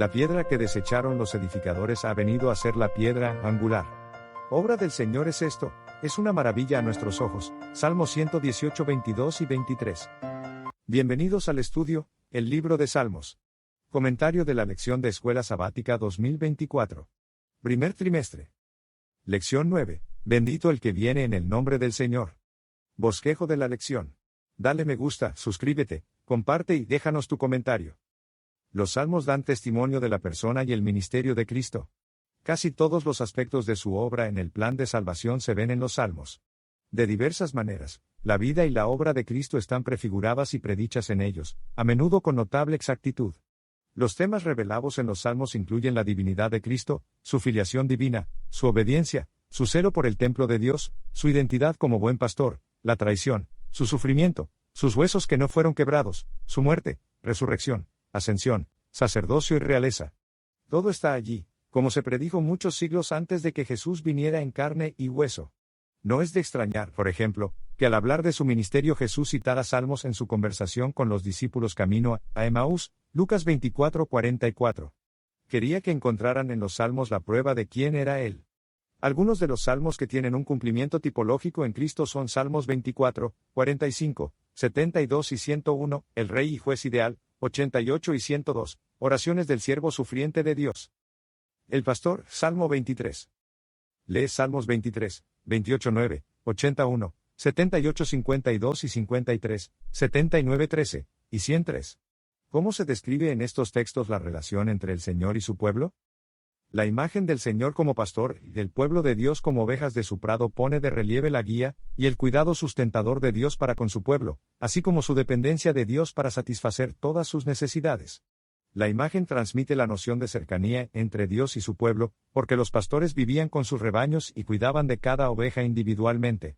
La piedra que desecharon los edificadores ha venido a ser la piedra angular. Obra del Señor es esto, es una maravilla a nuestros ojos. Salmos 118, 22 y 23. Bienvenidos al estudio, el libro de Salmos. Comentario de la lección de Escuela Sabática 2024. Primer trimestre. Lección 9. Bendito el que viene en el nombre del Señor. Bosquejo de la lección. Dale me gusta, suscríbete, comparte y déjanos tu comentario. Los salmos dan testimonio de la persona y el ministerio de Cristo. Casi todos los aspectos de su obra en el plan de salvación se ven en los salmos. De diversas maneras, la vida y la obra de Cristo están prefiguradas y predichas en ellos, a menudo con notable exactitud. Los temas revelados en los salmos incluyen la divinidad de Cristo, su filiación divina, su obediencia, su celo por el templo de Dios, su identidad como buen pastor, la traición, su sufrimiento, sus huesos que no fueron quebrados, su muerte, resurrección, ascensión, sacerdocio y realeza. Todo está allí, como se predijo muchos siglos antes de que Jesús viniera en carne y hueso. No es de extrañar, por ejemplo, que al hablar de su ministerio Jesús citara salmos en su conversación con los discípulos camino a Emaús, Lucas 24:44. Quería que encontraran en los salmos la prueba de quién era Él. Algunos de los salmos que tienen un cumplimiento tipológico en Cristo son Salmos 24, 45, 72 y 101, el Rey y Juez ideal, 88 y 102, oraciones del siervo sufriente de Dios. El pastor, Salmo 23. Lee Salmos 23, 28, 9, 81, 78, 52 y 53, 79, 13, y 103. ¿Cómo se describe en estos textos la relación entre el Señor y su pueblo? La imagen del Señor como pastor y del pueblo de Dios como ovejas de su prado pone de relieve la guía y el cuidado sustentador de Dios para con su pueblo, así como su dependencia de Dios para satisfacer todas sus necesidades. La imagen transmite la noción de cercanía entre Dios y su pueblo, porque los pastores vivían con sus rebaños y cuidaban de cada oveja individualmente.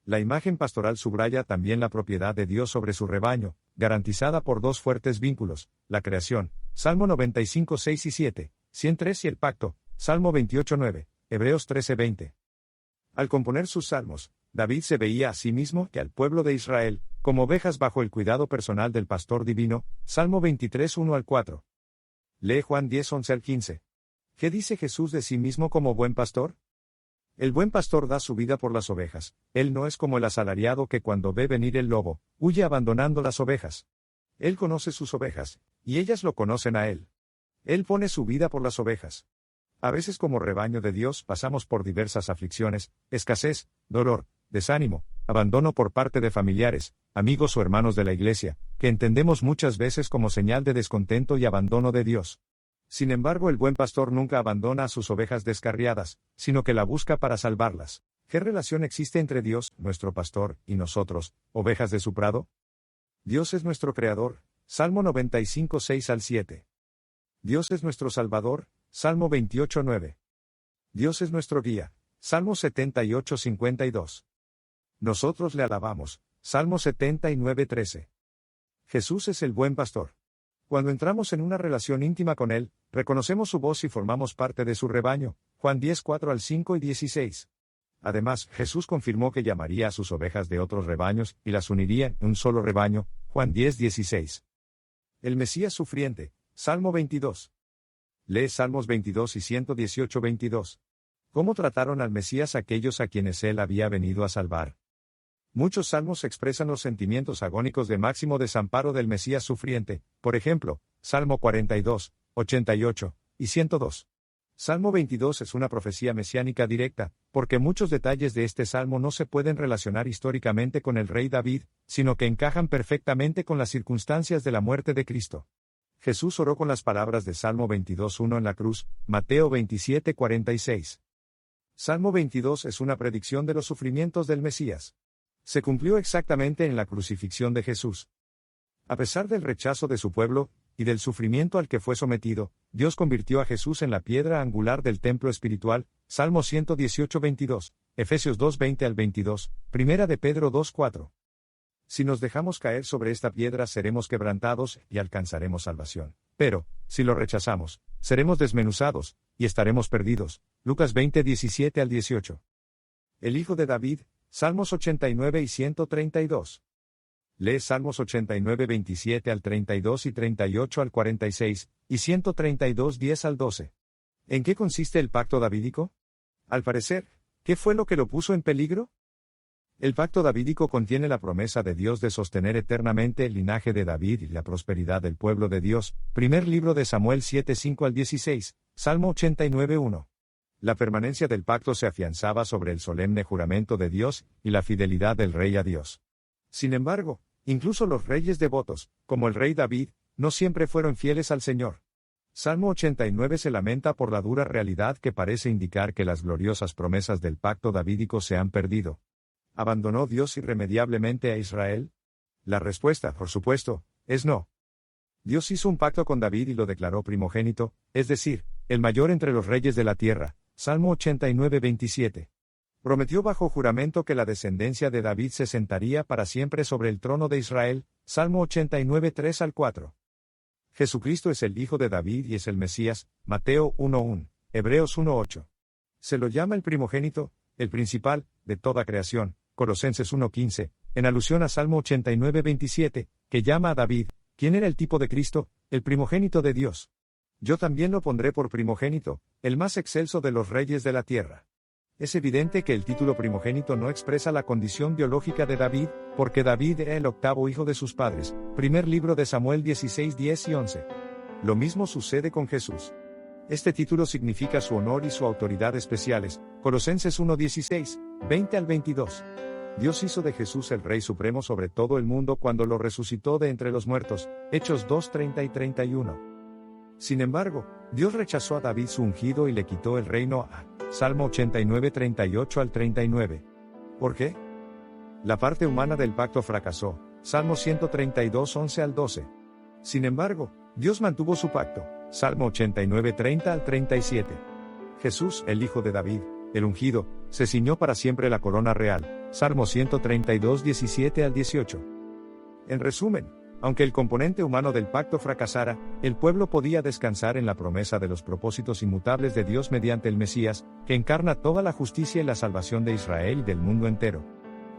La imagen pastoral subraya también la propiedad de Dios sobre su rebaño, garantizada por dos fuertes vínculos, la creación, Salmo 95, 6 y 7, 103 y el pacto, Salmo 28, 9, Hebreos 13, 20. Al componer sus salmos, David se veía a sí mismo y al pueblo de Israel, como ovejas bajo el cuidado personal del pastor divino, Salmo 23, 1 al 4. Lee Juan 10, 11 al 15. ¿Qué dice Jesús de sí mismo como buen pastor? El buen pastor da su vida por las ovejas, él no es como el asalariado que cuando ve venir el lobo, huye abandonando las ovejas. Él conoce sus ovejas, y ellas lo conocen a él. Él pone su vida por las ovejas. A veces como rebaño de Dios pasamos por diversas aflicciones, escasez, dolor, desánimo, abandono por parte de familiares, amigos o hermanos de la iglesia, que entendemos muchas veces como señal de descontento y abandono de Dios. Sin embargo, el buen pastor nunca abandona a sus ovejas descarriadas, sino que la busca para salvarlas. ¿Qué relación existe entre Dios, nuestro pastor, y nosotros, ovejas de su prado? Dios es nuestro creador, Salmo 95, 6 al 7. Dios es nuestro Salvador, Salmo 28, 9. Dios es nuestro guía, Salmo 78, 52. Nosotros le alabamos, Salmo 79, 13. Jesús es el buen pastor. Cuando entramos en una relación íntima con Él, reconocemos su voz y formamos parte de su rebaño, Juan 10, 4 al 5 y 16. Además, Jesús confirmó que llamaría a sus ovejas de otros rebaños y las uniría en un solo rebaño, Juan 10, 16. El Mesías sufriente, Salmo 22. Lee Salmos 22 y 118, 22. ¿Cómo trataron al Mesías aquellos a quienes Él había venido a salvar? Muchos salmos expresan los sentimientos agónicos de máximo desamparo del Mesías sufriente, por ejemplo, Salmo 42, 88 y 102. Salmo 22 es una profecía mesiánica directa, porque muchos detalles de este salmo no se pueden relacionar históricamente con el rey David, sino que encajan perfectamente con las circunstancias de la muerte de Cristo. Jesús oró con las palabras de Salmo 22:1 en la cruz, Mateo 27:46. Salmo 22 es una predicción de los sufrimientos del Mesías. Se cumplió exactamente en la crucifixión de Jesús. A pesar del rechazo de su pueblo, y del sufrimiento al que fue sometido, Dios convirtió a Jesús en la piedra angular del templo espiritual, Salmo 118:22, Efesios 2:20 al 22, Primera de Pedro 2:4. Si nos dejamos caer sobre esta piedra seremos quebrantados y alcanzaremos salvación. Pero, si lo rechazamos, seremos desmenuzados, y estaremos perdidos. Lucas 20:17 al 18. El Hijo de David, Salmos 89 y 132. Lee Salmos 89, 27 al 32 y 38 al 46, y 132, 10 al 12. ¿En qué consiste el pacto davídico? Al parecer, ¿qué fue lo que lo puso en peligro? El pacto davídico contiene la promesa de Dios de sostener eternamente el linaje de David y la prosperidad del pueblo de Dios. Primer libro de Samuel 7, 5 al 16, Salmo 89, 1. La permanencia del pacto se afianzaba sobre el solemne juramento de Dios y la fidelidad del rey a Dios. Sin embargo, incluso los reyes devotos, como el rey David, no siempre fueron fieles al Señor. Salmo 89 se lamenta por la dura realidad que parece indicar que las gloriosas promesas del pacto davídico se han perdido. ¿Abandonó Dios irremediablemente a Israel? La respuesta, por supuesto, es no. Dios hizo un pacto con David y lo declaró primogénito, es decir, el mayor entre los reyes de la tierra. Salmo 89, 27. Prometió bajo juramento que la descendencia de David se sentaría para siempre sobre el trono de Israel. Salmo 89, 3 al 4. Jesucristo es el Hijo de David y es el Mesías. Mateo 1:1, Hebreos 1:8. Se lo llama el primogénito, el principal, de toda creación. Colosenses 1:15, en alusión a Salmo 89, 27, que llama a David, ¿quién era el tipo de Cristo? El primogénito de Dios. Yo también lo pondré por primogénito, el más excelso de los reyes de la tierra. Es evidente que el título primogénito no expresa la condición biológica de David, porque David era el octavo hijo de sus padres. Primer libro de Samuel 16, 10 y 11. Lo mismo sucede con Jesús. Este título significa su honor y su autoridad especiales. Colosenses 1:16, 20 al 22. Dios hizo de Jesús el Rey Supremo sobre todo el mundo cuando lo resucitó de entre los muertos. Hechos 2:30 y 31. Sin embargo, Dios rechazó a David su ungido y le quitó el reino a Salmo 89, 38 al 39. ¿Por qué? La parte humana del pacto fracasó. Salmo 132, 11 al 12. Sin embargo, Dios mantuvo su pacto. Salmo 89, 30 al 37. Jesús, el Hijo de David, el ungido, se ciñó para siempre la corona real. Salmo 132, 17 al 18. En resumen, aunque el componente humano del pacto fracasara, el pueblo podía descansar en la promesa de los propósitos inmutables de Dios mediante el Mesías, que encarna toda la justicia y la salvación de Israel y del mundo entero.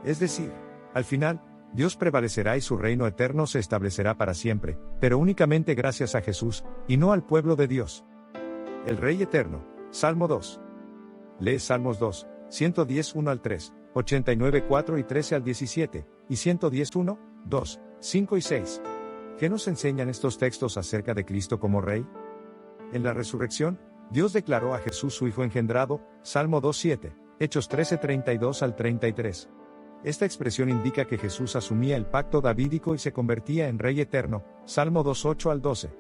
Es decir, al final, Dios prevalecerá y su reino eterno se establecerá para siempre, pero únicamente gracias a Jesús, y no al pueblo de Dios. El Rey Eterno. Salmo 2. Lee Salmos 2, 110, 1 al 3, 89, 4 y 13 al 17, y 110, 1, 2, 5 y 6. ¿Qué nos enseñan estos textos acerca de Cristo como Rey? En la resurrección, Dios declaró a Jesús su Hijo engendrado. Salmo 2, 7, Hechos 13, 32 al 33. Esta expresión indica que Jesús asumía el pacto davídico y se convertía en Rey eterno. Salmo 2, 8 al 12.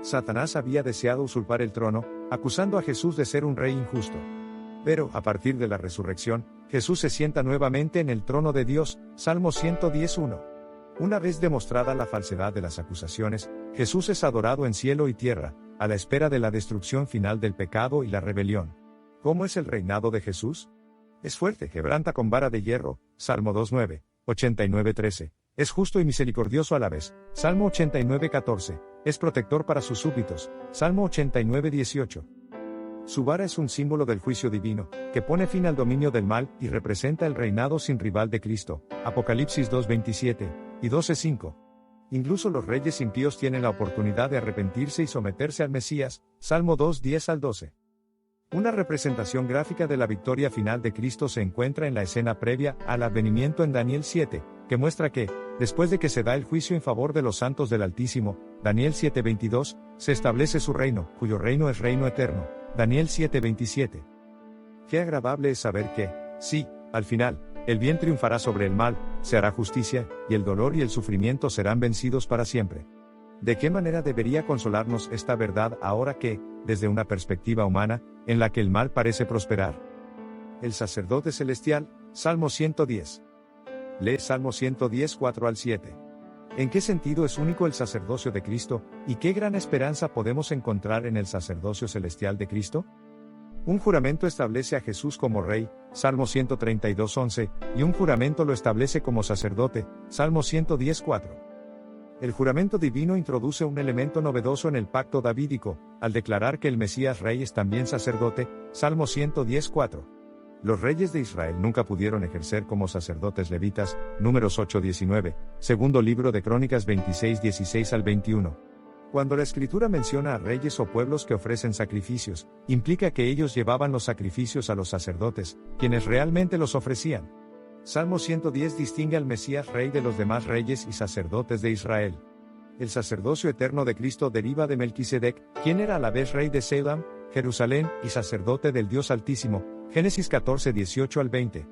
Satanás había deseado usurpar el trono, acusando a Jesús de ser un rey injusto. Pero, a partir de la resurrección, Jesús se sienta nuevamente en el trono de Dios. Salmo 110, 1. Una vez demostrada la falsedad de las acusaciones, Jesús es adorado en cielo y tierra, a la espera de la destrucción final del pecado y la rebelión. ¿Cómo es el reinado de Jesús? Es fuerte, quebranta con vara de hierro. Salmo 2:9, 89:13. Es justo y misericordioso a la vez. Salmo 89:14. Es protector para sus súbditos. Salmo 89:18. Su vara es un símbolo del juicio divino, que pone fin al dominio del mal y representa el reinado sin rival de Cristo. Apocalipsis 2:27 y 12:5. Incluso los reyes impíos tienen la oportunidad de arrepentirse y someterse al Mesías. Salmo 2:10 al 12. Una representación gráfica de la victoria final de Cristo se encuentra en la escena previa al advenimiento en Daniel 7, que muestra que, después de que se da el juicio en favor de los santos del Altísimo, Daniel 7:22, se establece su reino, cuyo reino es reino eterno. Daniel 7:27. Qué agradable es saber que, sí, al final, el bien triunfará sobre el mal, se hará justicia, y el dolor y el sufrimiento serán vencidos para siempre. ¿De qué manera debería consolarnos esta verdad ahora que, desde una perspectiva humana, en la que el mal parece prosperar? El sacerdote celestial. Salmo 110. Lee Salmo 110, 4 al 7. ¿En qué sentido es único el sacerdocio de Cristo, y qué gran esperanza podemos encontrar en el sacerdocio celestial de Cristo? Un juramento establece a Jesús como Rey, Salmo 132:11, y un juramento lo establece como sacerdote, Salmo 110:4. El juramento divino introduce un elemento novedoso en el pacto davídico, al declarar que el Mesías Rey es también sacerdote, Salmo 110:4. Los reyes de Israel nunca pudieron ejercer como sacerdotes levitas, Números 8:19, segundo libro de Crónicas 26:16 al 21. Cuando la escritura menciona a reyes o pueblos que ofrecen sacrificios, implica que ellos llevaban los sacrificios a los sacerdotes, quienes realmente los ofrecían. Salmo 110 distingue al Mesías rey de los demás reyes y sacerdotes de Israel. El sacerdocio eterno de Cristo deriva de Melquisedec, quien era a la vez rey de Salem, Jerusalén y sacerdote del Dios Altísimo, Génesis 14:18 al 20.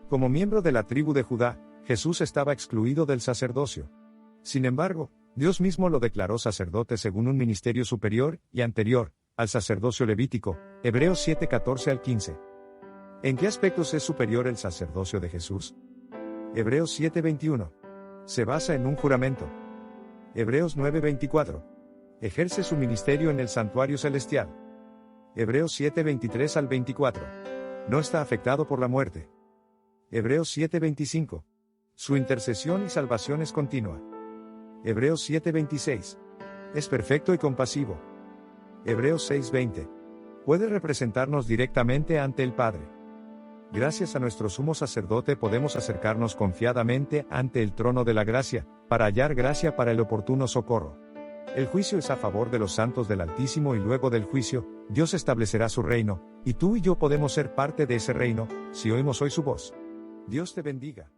Como miembro de la tribu de Judá, Jesús estaba excluido del sacerdocio. Sin embargo, Dios mismo lo declaró sacerdote según un ministerio superior y anterior al sacerdocio levítico, Hebreos 7:14 al 15. ¿En qué aspectos es superior el sacerdocio de Jesús? Hebreos 7:21. Se basa en un juramento. Hebreos 9:24. Ejerce su ministerio en el santuario celestial. Hebreos 7:23 al 24. No está afectado por la muerte. Hebreos 7:25. Su intercesión y salvación es continua. Hebreos 7:26. Es perfecto y compasivo. Hebreos 6:20. Puede representarnos directamente ante el Padre. Gracias a nuestro sumo sacerdote podemos acercarnos confiadamente ante el trono de la gracia, para hallar gracia para el oportuno socorro. El juicio es a favor de los santos del Altísimo y luego del juicio, Dios establecerá su reino, y tú y yo podemos ser parte de ese reino, si oímos hoy su voz. Dios te bendiga.